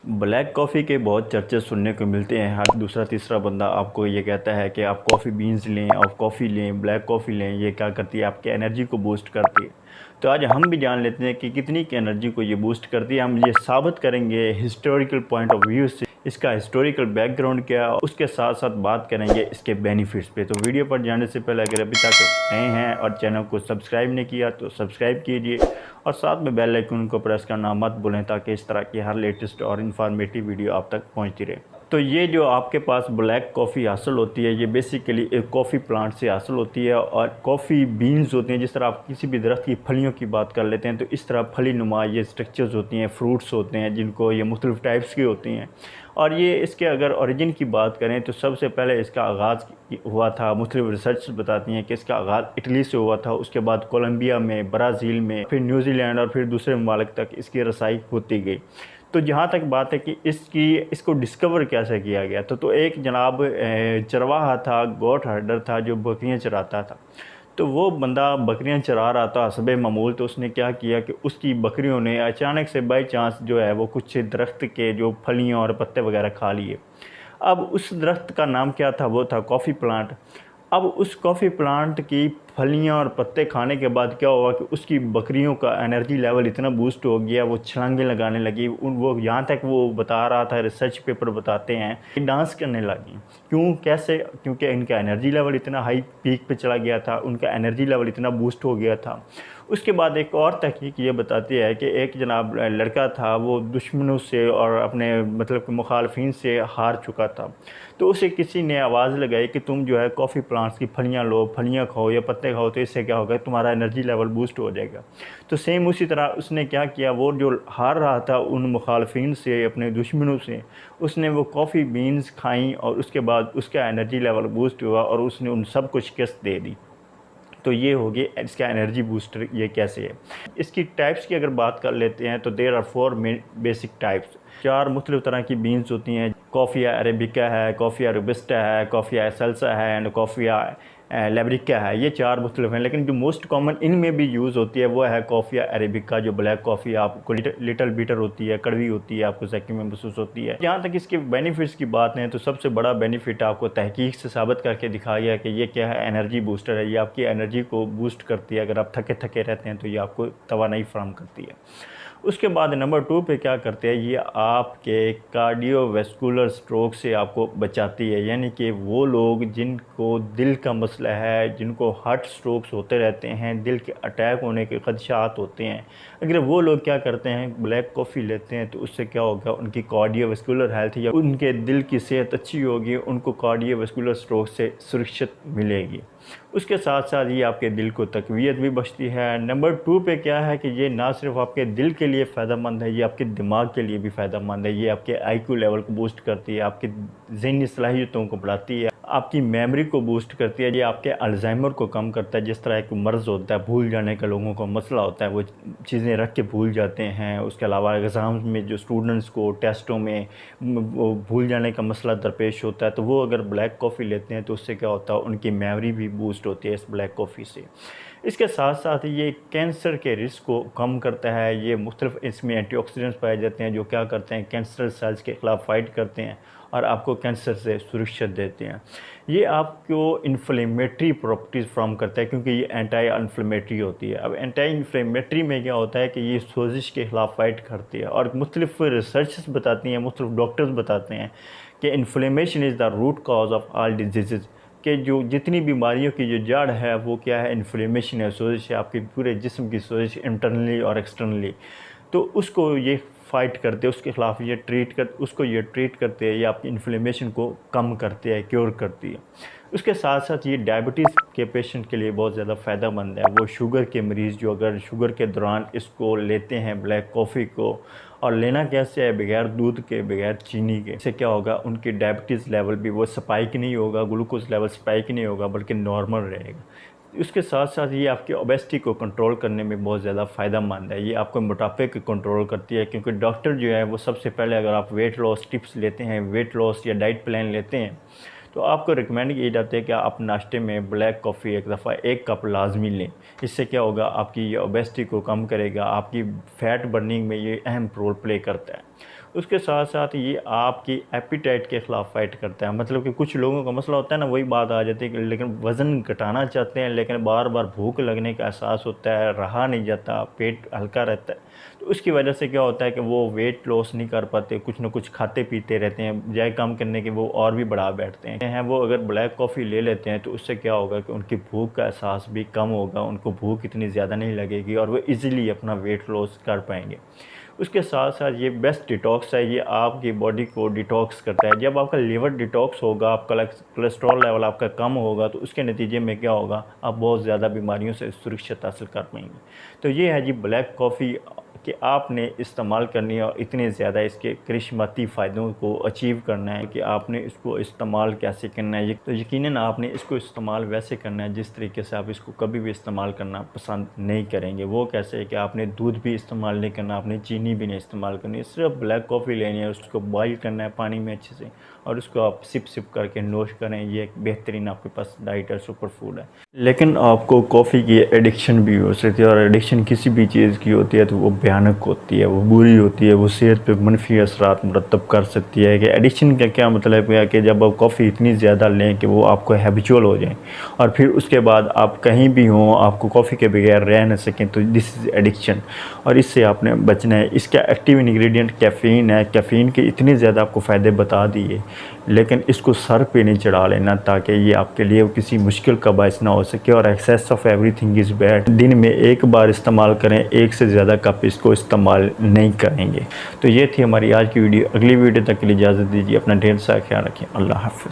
Black coffee के बहुत चर्चे सुनने को मिलते हैं। हर दूसरा तीसरा बंदा आपको ये कहता है कि आप कॉफ़ी बीन्स लें, आप कॉफ़ी लें, ब्लैक कॉफ़ी लें। ये क्या करती है, आपकी एनर्जी को बूस्ट करती है। तो आज हम भी जान लेते हैं कि कितनी की एनर्जी को ये बूस्ट करती है। हम ये साबित करेंगे हिस्टोरिकल पॉइंट ऑफ व्यू से, इसका हिस्टोरिकल बैकग्राउंड क्या है, उसके साथ साथ बात करेंगे इसके बेनिफिट्स पे। तो वीडियो पर जाने से पहले अगर अभी तक नए हैं और चैनल को सब्सक्राइब नहीं किया तो सब्सक्राइब कीजिए और साथ में बेल आइकन को प्रेस करना मत भूलें, ताकि इस तरह की हर लेटेस्ट और इन्फॉर्मेटिव वीडियो आप तक पहुंचती रहे। तो ये जो आपके पास ब्लैक कॉफ़ी हासिल होती है, ये बेसिकली एक कॉफ़ी प्लांट से हासिल होती है। और कॉफ़ी बीन्स होती हैं, जिस तरह आप किसी भी दरख्त की फलियों की बात कर लेते हैं, तो इस तरह फली नुमा ये स्ट्रक्चर्स होती हैं, फ्रूट्स होते हैं, जिनको ये मुख्तलिफ़ टाइप्स की होती हैं। और ये इसके अगर ओरिजिन की बात करें तो सबसे पहले इसका आगाज़ हुआ था, मुख्तलिफ रिसर्च बताती हैं कि इसका आगाज़ इटली से हुआ था। उसके बाद कोलंबिया में, ब्राज़ील में, फिर न्यूजीलैंड और फिर दूसरे ममालिक तक इसकी रसाई होती गई। तो जहाँ तक बात है कि इसको डिस्कवर कैसे किया गया तो एक जनाब चरवाहा था, गोट हर्डर था, जो बकरियाँ चराता था। तो वो बंदा बकरियां चरा रहा था हसब मामूल। तो उसने क्या किया कि उसकी बकरियों ने अचानक से बाई चांस जो है वो कुछ दरख्त के जो फलियां और पत्ते वगैरह खा लिए। अब उस दरख्त का नाम क्या था, वो था कॉफ़ी प्लांट। अब उस कॉफ़ी प्लांट की फलियां और पत्ते खाने के बाद क्या हुआ कि उसकी बकरियों का एनर्जी लेवल इतना बूस्ट हो गया, वो छलांगे लगाने लगी। वो यहाँ तक वो बता रहा था, रिसर्च पेपर बताते हैं कि डांस करने लगी। क्यों, कैसे? क्योंकि इनका एनर्जी लेवल इतना हाई पीक पे चला गया था, उनका एनर्जी लेवल इतना बूस्ट हो गया था। उसके बाद एक और तहकीक ये बताती है कि एक जनाब लड़का था, वो दुश्मनों से और अपने मतलब मुखालफिन से हार चुका था। तो उसे किसी ने आवाज़ लगाई कि तुम जो है कॉफ़ी प्लांट्स की फलियां लो, फलियां खाओ या पत्ते खाओ, तो इससे क्या होगा, तुम्हारा एनर्जी लेवल बूस्ट हो जाएगा। तो सेम उसी तरह उसने क्या किया, वो जो हार रहा था उन मुखालफिन से, अपने दुश्मनों से, उसने वो कॉफ़ी बीन्स खाई और उसके बाद उसका एनर्जी लेवल बूस्ट हुआ और उसने उन सब को शिकस्त दे दी। तो ये होगी इसका एनर्जी बूस्टर। ये कैसे है, इसकी टाइप्स की अगर बात कर लेते हैं तो देर आर 4 बेसिक टाइप्स। 4 मुख्तलिफ तरह की बीन्स होती हैं। कॉफ़िया अरेबिका है, कॉफ़िया रोबस्टा है, कॉफ़िया सल्सा है एंड कॉफ़िया लेब्रिका है। ये 4 मुख्तलिफ हैं, लेकिन जो मोस्ट कॉमन इनमें भी यूज़ होती है वो है कॉफ़िया अरेबिका, जो ब्लैक कॉफ़ी आपको लिटल बीटर होती है, कड़वी होती है, आपको ज़ैकी में महसूस होती है। जहाँ तक इसके बेनिफिट्स की बात है तो सबसे बड़ा बेनिफिट आपको तहकीक से साबित करके दिखाया गया कि ये क्या है, एनर्जी बूस्टर है। ये आपकी एनर्जी को बूस्ट करती है। अगर आप थके थके रहते हैं तो ये आपको तवानाई फराहम करती है। उसके बाद नंबर 2 पे क्या करते हैं, ये आपके कार्डियोवैस्कुलर स्ट्रोक से आपको बचाती है। यानी कि वो लोग जिनको दिल का मसला है, जिनको हार्ट स्ट्रोक्स होते रहते हैं, दिल के अटैक होने के खदशात होते हैं, अगर वो लोग क्या करते हैं, ब्लैक कॉफ़ी लेते हैं, तो उससे क्या होगा, उनकी कार्डियोवैस्कुलर हेल्थ या उनके दिल की सेहत अच्छी होगी, उनको कार्डियोवैस्कुलर स्ट्रोक से सुरक्षित मिलेगी। उसके साथ साथ ये आपके दिल को तक़वियत भी बख्शती है। नंबर 2 पे क्या है कि ये ना सिर्फ आपके दिल के लिए फ़ायदेमंद है, ये आपके दिमाग के लिए भी फ़ायदेमंद है। ये आपके आईक्यू लेवल को बूस्ट करती है, आपकी ज़हनी सलाहियतों को बढ़ाती है, आपकी मेमोरी को बूस्ट करती है। ये आपके अल्ज़ाइमर को कम करता है। जिस तरह एक मर्ज़ होता है, भूल जाने का लोगों को मसला होता है, वो चीज़ें रख के भूल जाते हैं। उसके अलावा एग्ज़ाम्स में जो स्टूडेंट्स को टेस्टों में वो भूल जाने का मसला दरपेश होता है, तो वो अगर ब्लैक कॉफ़ी लेते हैं तो उससे क्या होता है, उनकी मेमोरी भी बूस्ट होती है इस ब्लैक कॉफ़ी से। इसके साथ साथ ये कैंसर के रिस्क को कम करता है। ये मुख्तलिफ इसमें एंटीऑक्सीडेंट्स पाए जाते हैं, जो क्या करते हैं, कैंसर सेल्स के ख़िलाफ़ फ़ाइट करते हैं और आपको कैंसर से सुरक्षित देते हैं। ये आपको इन्फ्लेमेटरी प्रॉपर्टीज़ फ्राहम करता है, क्योंकि ये एंटी इन्फ्लेमेटरी होती है। अब एंटी इन्फ्लेमेटरी में क्या होता है कि ये सोजिश के ख़िलाफ़ फ़ाइट करती है। और मुख्तलिफ रिसर्चेस बताती हैं, मुख्तलिफ डॉक्टर्स बताते हैं कि inflammation is the root cause of all diseases, कि जो जितनी बीमारियों की जो जड़ है वो क्या है, इन्फ्लेमेशन है, सोजिश है, आपके पूरे जिस्म की सोजिश, इंटरनली और एक्सटर्नली। तो उसको ये फ़ाइट करते हैं, उसके ख़िलाफ़ ये ट्रीट करते हैं। ये आपकी इन्फ्लेमेशन को कम करते हैं, क्योर करती है। उसके साथ साथ ये डायबिटीज़ के पेशेंट के लिए बहुत ज़्यादा फ़ायदेमंद है। वो शुगर के मरीज़ जो अगर शुगर के दौरान इसको लेते हैं ब्लैक कॉफ़ी को, और लेना कैसे है, बगैर दूध के, बगैर चीनी के, इससे क्या होगा, उनकी डायबिटीज़ लेवल भी वो स्पाइक नहीं होगा, ग्लूकोज लेवल स्पाइक नहीं होगा, बल्कि नॉर्मल रहेगा। उसके साथ साथ ये आपकी ओबेसिटी को कंट्रोल करने में बहुत ज़्यादा फ़ायदेमंद है। ये आपको मोटापे को कंट्रोल करती है, क्योंकि डॉक्टर जो है वो सबसे पहले, अगर आप वेट लॉस टिप्स लेते हैं, वेट लॉस या डाइट प्लान लेते हैं, तो आपको रिकमेंड किया जाता है कि आप नाश्ते में ब्लैक कॉफ़ी एक दफ़ा 1 कप लाजमी लें। इससे क्या होगा, आपकी ये ओबेसिटी को कम करेगा, आपकी फ़ैट बर्निंग में ये अहम रोल प्ले करता है। उसके साथ साथ ये आपकी एपिटाइट के ख़िलाफ़ फ़ाइट करता है। मतलब कि कुछ लोगों का मसला होता है ना, वही बात आ जाती है कि लेकिन वज़न घटाना चाहते हैं, लेकिन बार बार भूख लगने का एहसास होता है, रहा नहीं जाता, पेट हल्का रहता है, तो उसकी वजह से क्या होता है कि वो वेट लॉस नहीं कर पाते, कुछ ना कुछ खाते पीते रहते हैं, बजाय कम करने के वो और भी बढ़ा बैठते हैं। वो अगर ब्लैक कॉफ़ी ले लेते हैं तो उससे क्या होगा कि उनकी भूख का एहसास भी कम होगा, उनको भूख इतनी ज़्यादा नहीं लगेगी और वो ईज़िली अपना वेट लॉस कर पाएंगे। उसके साथ साथ ये बेस्ट डिटॉक्स है, ये आपकी बॉडी को डिटॉक्स करता है। जब आपका लीवर डिटॉक्स होगा, आपका कोलेस्ट्रॉल लेवल आपका कम होगा, तो उसके नतीजे में क्या होगा, आप बहुत ज़्यादा बीमारियों से सुरक्षित हासिल कर पाएंगे। तो ये है जी ब्लैक कॉफ़ी कि आपने इस्तेमाल करनी है और इतने ज़्यादा इसके करिश्मती फ़ायदों को अचीव करना है कि आपने इसको इस्तेमाल कैसे करना है। तो यकीनन आपने इसको इस्तेमाल वैसे करना है जिस तरीके से आप इसको कभी भी इस्तेमाल करना पसंद नहीं करेंगे। वो कैसे है कि आपने दूध भी इस्तेमाल नहीं करना, आपने चीनी भी नहीं इस्तेमाल करनी है, सिर्फ ब्लैक कॉफ़ी लेनी है, उसको बॉइल करना है पानी में अच्छे से और उसको आप सिप सिप करके नोश करें। ये एक बेहतरीन आपके पास डाइट है, सुपर फूड है। लेकिन आपको कॉफ़ी की एडिक्शन भी हो सकती है, और एडिक्शन किसी भी चीज़ की होती है तो वो भयानक होती है, वो बुरी होती है, वो सेहत पे मनफी असरात मुरतब कर सकती है। कि एडिक्शन का क्या मतलब है कि जब आप कॉफ़ी इतनी ज़्यादा लें कि वो आपको हैबिचुअल हो जाए और फिर उसके बाद आप कहीं भी हों, आपको कॉफ़ी के बगैर रह न सकें, तो दिस इज़ एडिक्शन और इससे आपने बचना है। इसका एक्टिव इंग्रेडिएंट कैफ़ीन है। कैफ़ीन के इतने ज़्यादा आपको फ़ायदे बता दिए, लेकिन इसको सर पे नहीं चढ़ा लेना ताकि ये आपके लिए किसी मुश्किल का बायस ना हो सके। और excess of everything is bad. दिन में एक बार इस्तेमाल करें, एक से ज़्यादा कप इसको इस्तेमाल नहीं करेंगे। तो ये थी हमारी आज की वीडियो। अगली वीडियो तक के लिए इजाज़त दीजिए। अपना ढेर सारा ख्याल रखें। अल्लाह हाफ़िज़।